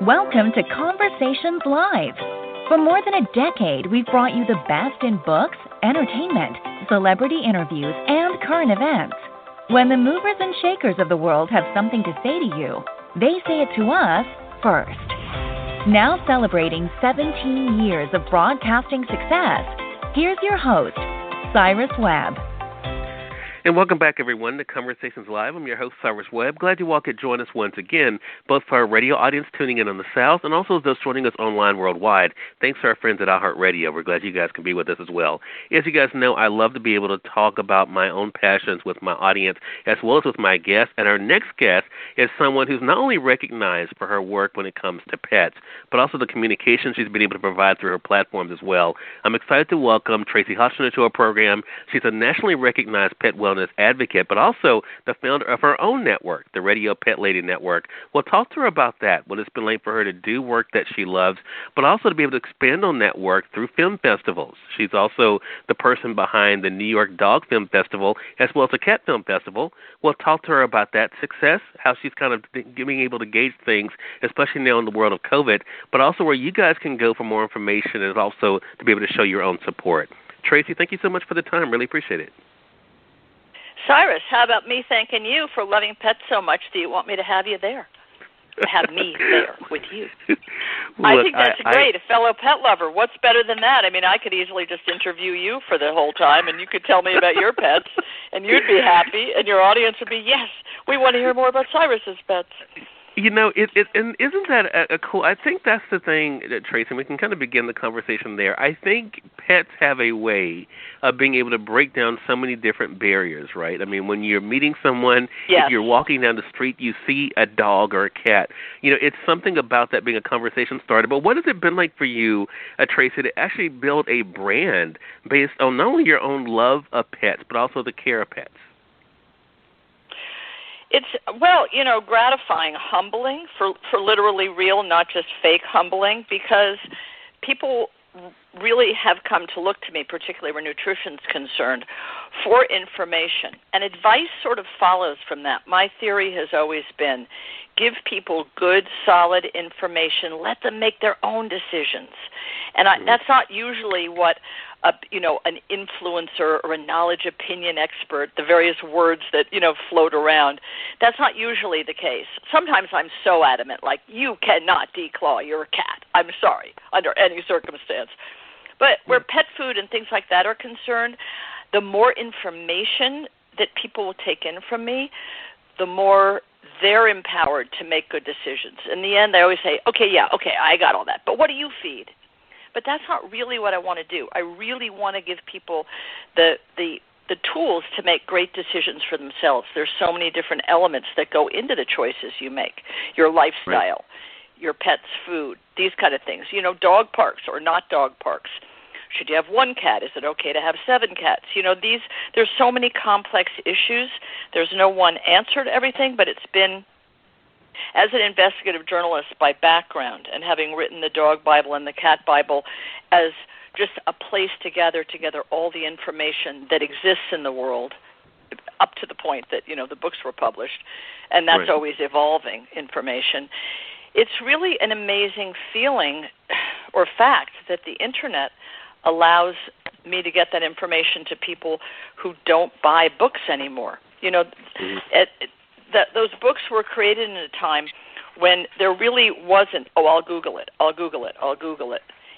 Welcome to Conversations Live. For more than a decade, we've brought you the best in books, entertainment, celebrity interviews, and current events. When the movers and shakers of the world have something to say to you, they say it to us first. Now celebrating 17 years of broadcasting success, here's your host, Cyrus Webb. And welcome back, everyone, to Conversations Live. I'm your host, Cyrus Webb. Glad you all could join us once again, both for our radio audience tuning in on the South and also those joining us online worldwide. Thanks to our friends at iHeartRadio. We're glad you guys can be with us as well. As you guys know, I love to be able to talk about my own passions with my audience as well as with my guests. And our next guest is someone who's not only recognized for her work when it comes to pets, but also the communication she's been able to provide through her platforms as well. I'm excited to welcome Tracie Hotchner to our program. She's a nationally recognized pet wellness advocate, but also the founder of her own network, the Radio Pet Lady Network. We'll talk to her about that, what it's been like for her to do work that she loves, but also to be able to expand on that work through film festivals. She's also the person behind the New York Dog Film Festival as well as the Cat Film Festival. We'll talk to her about that success, how she's kind of being able to gauge things, especially now in the world of COVID, but also where you guys can go for more information and also to be able to show your own support. Tracie, thank you so much for the time. Really appreciate it. Cyrus, how about me thanking you for loving pets so much? Do you want me to have you there? Have me there with you? I think that's great. A fellow pet lover. What's better than that? I mean, I could easily just interview you for the whole time, and you could tell me about your pets, and you'd be happy, and your audience would be, yes, we want to hear more about Cyrus's pets. You know, and isn't that a cool? I think that's the thing, Tracie, and we can kind of begin the conversation there. I think pets have a way of being able to break down so many different barriers, right? I mean, when you're meeting someone, yes. If you're walking down the street, you see a dog or a cat. You know, it's something about that being a conversation starter. But what has it been like for you, Tracie, to actually build a brand based on not only your own love of pets, but also the care of pets? It's, well, you know, gratifying, humbling, for literally real, not just fake humbling, because people really have come to look to me, particularly where nutrition's concerned, for information. And advice sort of follows from that. My theory has always been give people good, solid information. Let them make their own decisions. And that's not usually what an influencer or a knowledge opinion expert, the various words that, float around. That's not usually the case. Sometimes I'm so adamant, like, you cannot declaw your cat. I'm sorry, under any circumstance. But where pet food and things like that are concerned, the more information that people will take in from me, the more they're empowered to make good decisions. In the end, they always say, okay, I got all that. But what do you feed? But that's not really what I want to do. I really want to give people the tools to make great decisions for themselves. There's so many different elements that go into the choices you make, your lifestyle, your pet's food, these kind of things. Dog parks or not dog parks. Should you have one cat? Is it okay to have 7 cats? There's so many complex issues. There's no one answer to everything, but it's been, as an investigative journalist by background and having written the Dog Bible and the Cat Bible as just a place to gather together all the information that exists in the world up to the point that, the books were published, and that's always evolving information. It's really an amazing feeling or fact that the Internet allows me to get that information to people who don't buy books anymore. Those books were created in a time when there really wasn't, I'll Google it.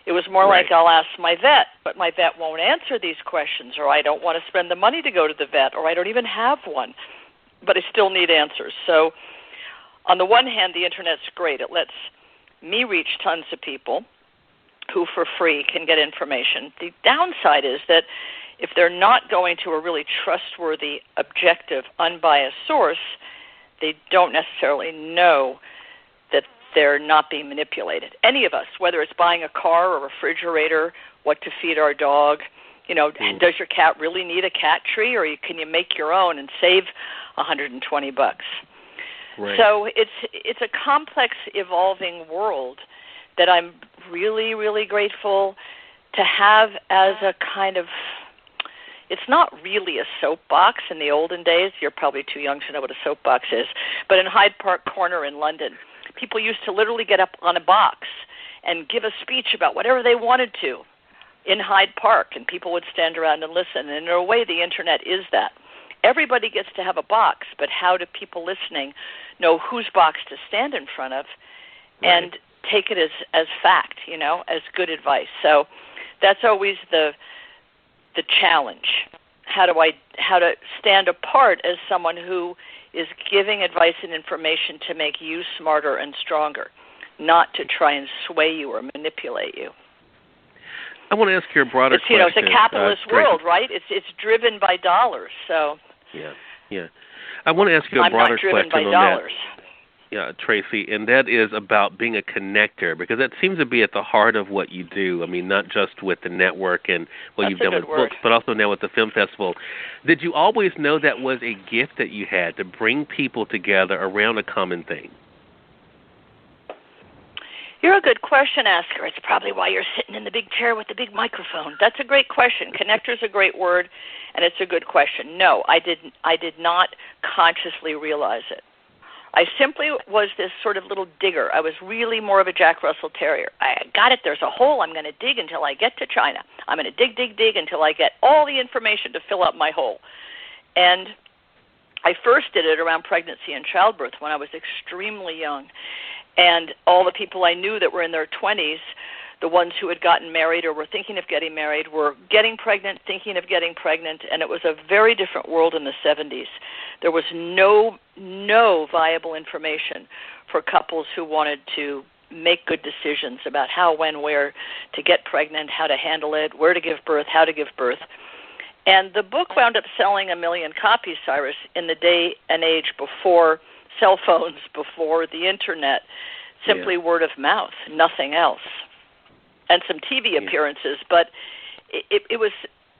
It was more like, I'll ask my vet, but my vet won't answer these questions, or I don't want to spend the money to go to the vet, or I don't even have one, but I still need answers. So on the one hand, the Internet's great. It lets me reach tons of people who for free can get information. The downside is that if they're not going to a really trustworthy, objective, unbiased source, they don't necessarily know that they're not being manipulated. Any of us, whether it's buying a car or a refrigerator, what to feed our dog, does your cat really need a cat tree, or can you make your own and save $120? Right. So it's a complex, evolving world that I'm really, really grateful to have as a kind of, it's not really a soapbox in the olden days. You're probably too young to know what a soapbox is. But in Hyde Park Corner in London, People used to literally get up on a box and give a speech about whatever they wanted to in Hyde Park, and people would stand around and listen. And in a way, the Internet is that. Everybody gets to have a box, but how do people listening know whose box to stand in front of and take it as fact, as good advice? So that's always the challenge. How to stand apart as someone who is giving advice and information to make you smarter and stronger, not to try and sway you or manipulate you. I want to ask you a broader question. It's a capitalist world, right? It's driven by dollars. So yeah. I want to ask you a broader question on that. I'm not driven by dollars. Yeah, Tracie, and that is about being a connector, because that seems to be at the heart of what you do. I mean, not just with the network and what you've done with books, but also now with the film festival. Did you always know that was a gift that you had, to bring people together around a common thing? You're a good question asker. It's probably why you're sitting in the big chair with the big microphone. That's a great question. Connector's a great word, and it's a good question. No, I did not consciously realize it. I simply was this sort of little digger. I was really more of a Jack Russell Terrier. I got it. There's a hole. I'm going to dig until I get to China. I'm going to dig until I get all the information to fill up my hole. And I first did it around pregnancy and childbirth when I was extremely young. And all the people I knew that were in their 20s, the ones who had gotten married or were thinking of getting married, were getting pregnant, thinking of getting pregnant, and it was a very different world in the 70s. There was no viable information for couples who wanted to make good decisions about how, when, where to get pregnant, how to handle it, where to give birth, how to give birth. And the book wound up selling 1 million copies, Cyrus, in the day and age before cell phones, before the Internet, simply word of mouth, nothing else. And some TV appearances, but it was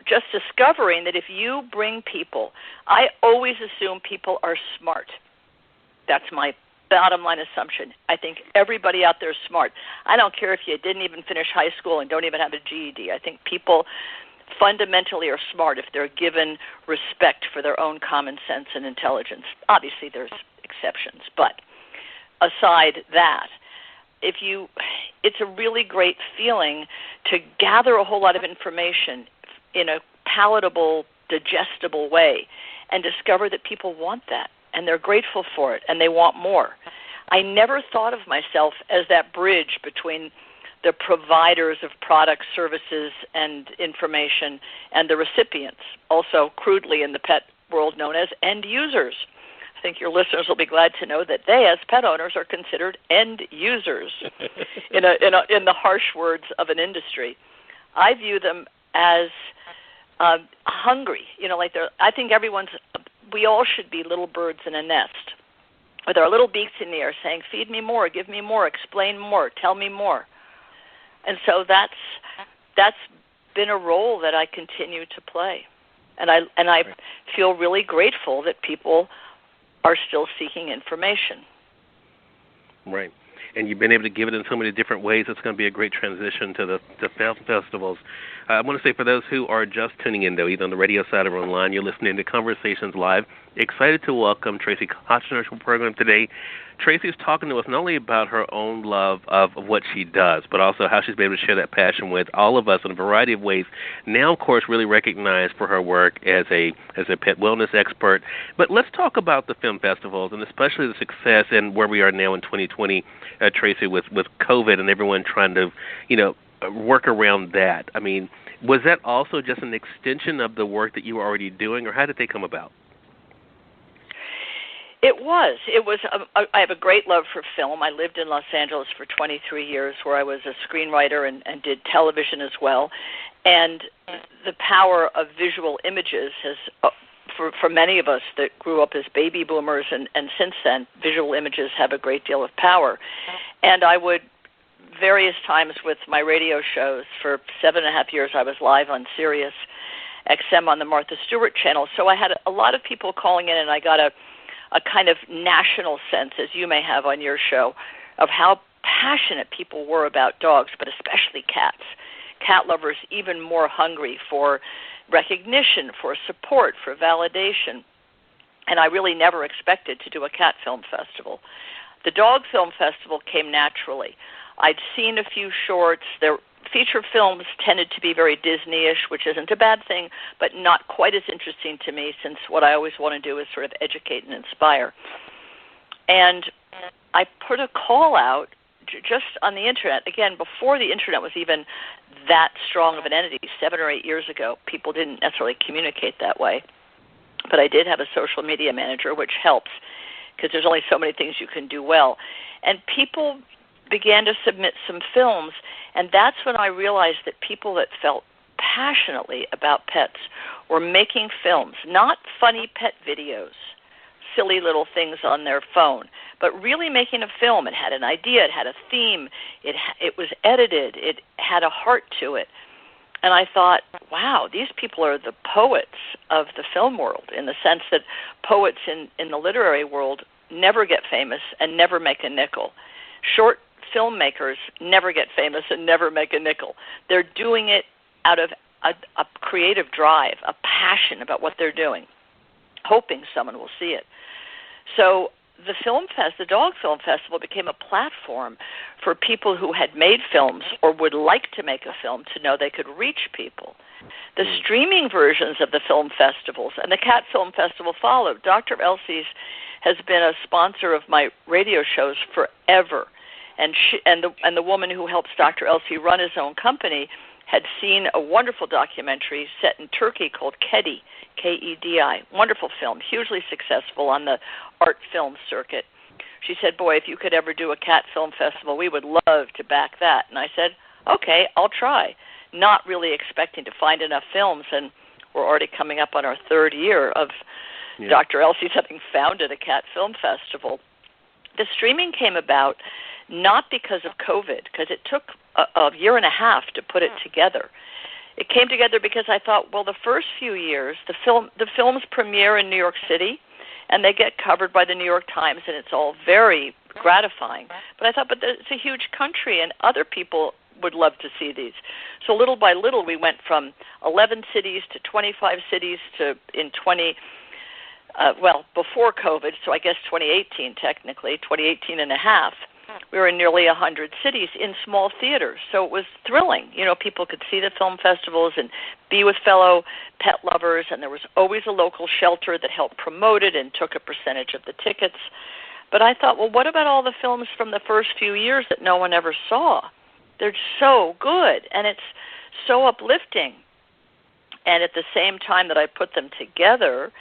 just discovering that if you bring people, I always assume people are smart. That's my bottom line assumption. I think everybody out there is smart. I don't care if you didn't even finish high school and don't even have a GED. I think people fundamentally are smart if they're given respect for their own common sense and intelligence. Obviously, there's exceptions, but aside that, it's a really great feeling to gather a whole lot of information in a palatable, digestible way and discover that people want that and they're grateful for it and they want more. I never thought of myself as that bridge between the providers of products, services, and information and the recipients, also crudely in the pet world known as end users. I think your listeners will be glad to know that they, as pet owners, are considered end users in the harsh words of an industry. I view them as hungry. I think we all should be little birds in a nest with our little beaks in the air saying, feed me more, give me more, explain more, tell me more. And so that's been a role that I continue to play. And I feel really grateful that people are still seeking information. Right. And you've been able to give it in so many different ways. It's going to be a great transition to the film festivals. I want to say for those who are just tuning in, though, either on the radio side or online, you're listening to Conversations Live. Excited to welcome Tracie Hotchner to the program today. Tracie is talking to us not only about her own love of what she does, but also how she's been able to share that passion with all of us in a variety of ways. Now, of course, really recognized for her work as a pet wellness expert. But let's talk about the film festivals and especially the success and where we are now in 2020, Tracie, with COVID and everyone trying to, work around that. I mean, was that also just an extension of the work that you were already doing, or how did they come about? It was. I have a great love for film. I lived in Los Angeles for 23 years where I was a screenwriter and did television as well. And the power of visual images has, for many of us that grew up as baby boomers and since then, visual images have a great deal of power. And I would, various times with my radio shows, for 7.5 years I was live on Sirius XM on the Martha Stewart channel. So I had a lot of people calling in, and I got a kind of national sense, as you may have on your show, of how passionate people were about dogs, but especially cats. Cat lovers even more hungry for recognition, for support, for validation. And I really never expected to do a cat film festival. The Dog Film Festival came naturally. I'd seen a few shorts. Their feature films tended to be very Disney-ish, which isn't a bad thing, but not quite as interesting to me, since what I always want to do is sort of educate and inspire. And I put a call out just on the Internet. Again, before the Internet was even that strong of an entity, 7 or 8 years ago, people didn't necessarily communicate that way. But I did have a social media manager, which helps, because there's only so many things you can do well. And people began to submit some films, and that's when I realized that people that felt passionately about pets were making films, not funny pet videos, silly little things on their phone, but really making a film. It had an idea, it had a theme, it was edited, it had a heart to it. And I thought, wow, these people are the poets of the film world, in the sense that poets in the literary world never get famous and never make a nickel. Short filmmakers never get famous and never make a nickel. They're doing it out of a creative drive, a passion about what they're doing, hoping someone will see it. So the Dog Film Festival became a platform for people who had made films or would like to make a film to know they could reach people. The streaming versions of the film festivals, and the Cat Film Festival followed. Dr. Elsie's has been a sponsor of my radio shows forever, and the woman who helps Dr. Elsie run his own company had seen a wonderful documentary set in Turkey called Kedi, K-E-D-I. Wonderful film, hugely successful on the art film circuit. She said, boy, if you could ever do a cat film festival, we would love to back that. And I said, okay, I'll try, not really expecting to find enough films. And we're already coming up on our third year of Dr. Elsie's having founded a cat film festival. The streaming came about not because of COVID, because it took a year and a half to put it together. It came together because I thought, well, the first few years, the films premiere in New York City, and they get covered by the New York Times, and it's all very gratifying. But I thought, but it's a huge country, and other people would love to see these. So little by little, we went from 11 cities to 25 cities to before COVID, so I guess 2018 technically, 2018 and a half. We were in nearly 100 cities in small theaters, so it was thrilling. You know, people could see the film festivals and be with fellow pet lovers, and there was always a local shelter that helped promote it and took a percentage of the tickets. But I thought, well, what about all the films from the first few years that no one ever saw? They're so good, and it's so uplifting. And at the same time that I put them together,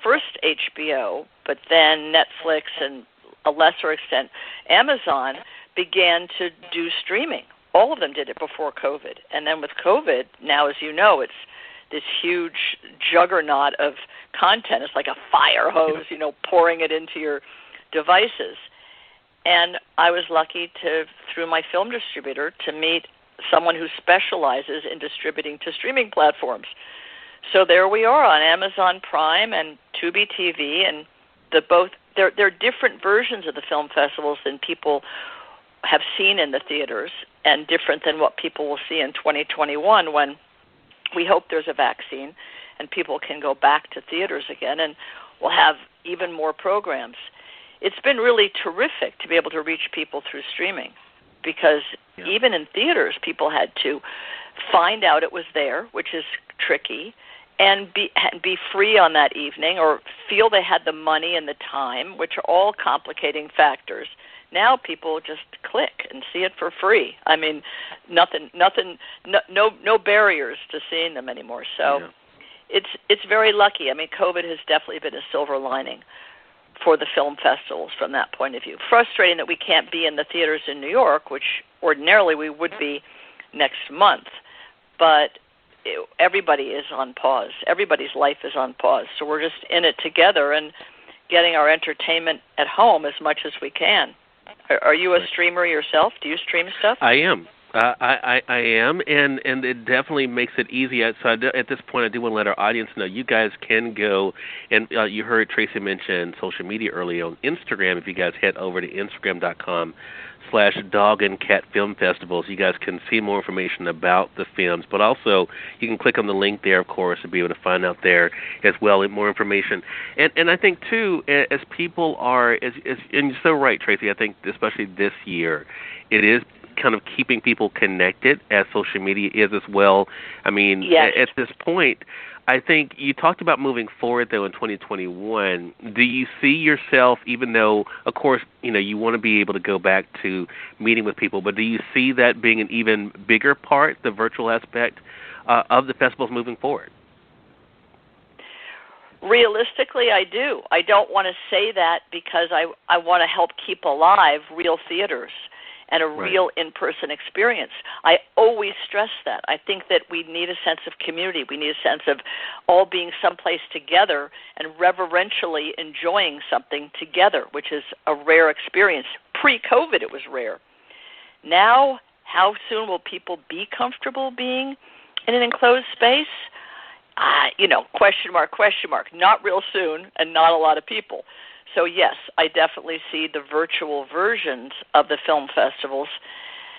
first HBO, but then Netflix and a lesser extent, Amazon began to do streaming. All of them did it before COVID. And then with COVID, now, as you know, it's this huge juggernaut of content. It's like a fire hose, pouring it into your devices. And I was lucky through my film distributor, to meet someone who specializes in distributing to streaming platforms. So there we are on Amazon Prime and Tubi TV, and there are different versions of the film festivals than people have seen in the theaters, and different than what people will see in 2021, when we hope there's a vaccine and people can go back to theaters again, and we'll have even more programs. It's been really terrific to be able to reach people through streaming, because even in theaters, people had to find out it was there, which is tricky, and be free on that evening, or feel they had the money and the time, which are all complicating factors. Now people just click and see it for free. I mean, no barriers to seeing them anymore. So it's very lucky. I mean, COVID has definitely been a silver lining for the film festivals from that point of view. Frustrating that we can't be in the theaters in New York, which ordinarily we would be next month, but everybody is on pause. Everybody's life is on pause. So we're just in it together and getting our entertainment at home as much as we can. Are you a streamer yourself? Do you stream stuff? I am. I am, and it definitely makes it easy. So at this point, I do want to let our audience know you guys can go, and you heard Tracie mention social media earlier on Instagram. If you guys head over to Facebook.com/Dog and Cat Film Festivals. You guys can see more information about the films, but also you can click on the link there, of course, to be able to find out there as well more information. And I think, too, as people are, and you're so right, Tracie, I think especially this year, it is kind of keeping people connected, as social media is as well. I mean, yes. At this point, I think you talked about moving forward, though, in 2021. Do you see yourself, even though, of course, you want to be able to go back to meeting with people, but do you see that being an even bigger part, the virtual aspect of the festivals moving forward? Realistically, I do. I don't want to say that because I want to help keep alive real theaters and a real in-person experience. I always stress that. I think that we need a sense of community. We need a sense of all being someplace together and reverentially enjoying something together, which is a rare experience. Pre-COVID, it was rare. Now, how soon will people be comfortable being in an enclosed space? Question mark, question mark. Not real soon and not a lot of people. So, yes, I definitely see the virtual versions of the film festivals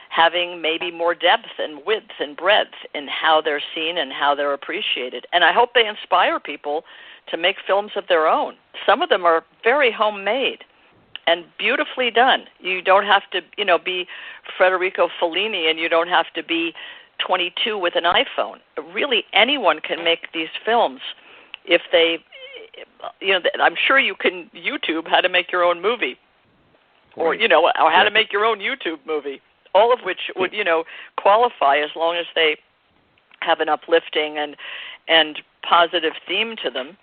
having maybe more depth and width and breadth in how they're seen and how they're appreciated. And I hope they inspire people to make films of their own. Some of them are very homemade and beautifully done. You don't have to, be Federico Fellini, and you don't have to be 22 with an iPhone. Really, anyone can make these films if they... I'm sure you can YouTube how to make your own movie, or or how to make your own YouTube movie. All of which would qualify as long as they have an uplifting and positive theme to them.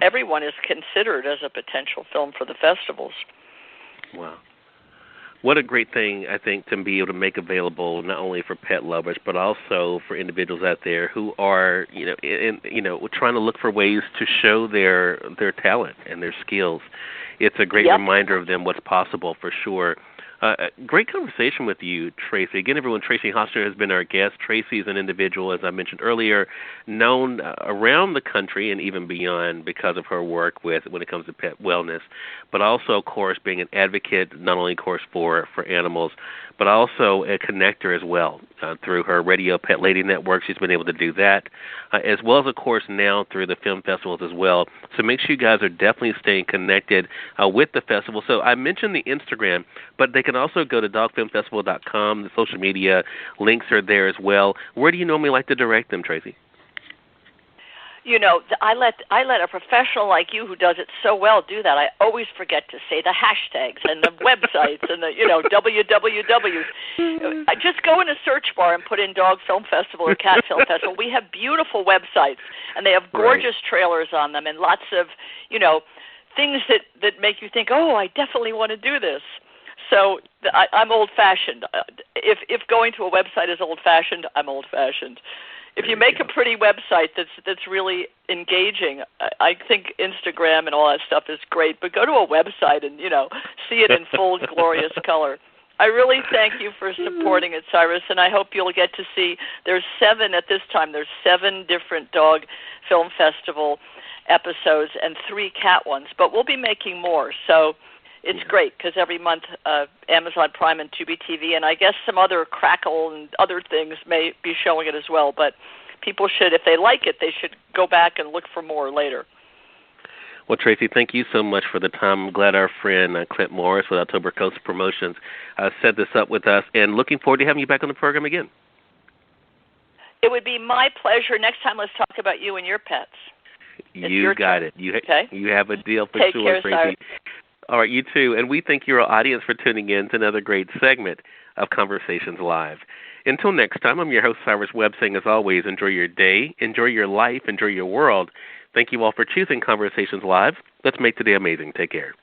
Everyone is considered as a potential film for the festivals. Wow. What a great thing, I think, to be able to make available not only for pet lovers, but also for individuals out there who are, trying to look for ways to show their talent and their skills. It's a great reminder of them what's possible, for sure. Great conversation with you, Tracie. Again, everyone, Tracie Hotchner has been our guest. Tracie is an individual, as I mentioned earlier, known around the country and even beyond because of her work when it comes to pet wellness, but also, of course, being an advocate, not only, of course, for animals, but also a connector as well. Through her Radio Pet Lady Network, she's been able to do that, as well as, of course, now through the film festivals as well. So make sure you guys are definitely staying connected with the festival. So I mentioned the Instagram, but they can also go to dogfilmfestival.com. The social media links are there as well. Where do you normally like to direct them, Tracie? I let a professional like you who does it so well do that. I always forget to say the hashtags and the websites and the wwws. I just go in a search bar and put in Dog Film Festival or Cat Film Festival. We have beautiful websites, and they have gorgeous trailers on them and lots of things that make you think, oh, I definitely want to do this. So I'm old-fashioned. If going to a website is old-fashioned, I'm old-fashioned. If you make a pretty website that's really engaging, I think Instagram and all that stuff is great. But go to a website and, see it in full glorious color. I really thank you for supporting it, Cyrus, and I hope you'll get to see. There's 7 at this time. There's 7 different Dog Film Festival episodes and 3 cat ones. But we'll be making more, so it's great because every month Amazon Prime and Tubi TV and I guess some other Crackle and other things may be showing it as well. But people should, if they like it, they should go back and look for more later. Well, Tracie, thank you so much for the time. I'm glad our friend Clint Morris with October Coast Promotions set this up with us, and looking forward to having you back on the program again. It would be my pleasure. Next time, let's talk about you and your pets. You got it. You have a deal for Take sure, care, Tracie. Cyrus. All right, you too. And we thank your audience for tuning in to another great segment of Conversations Live. Until next time, I'm your host, Cyrus Webb, saying as always, enjoy your day, enjoy your life, enjoy your world. Thank you all for choosing Conversations Live. Let's make today amazing. Take care.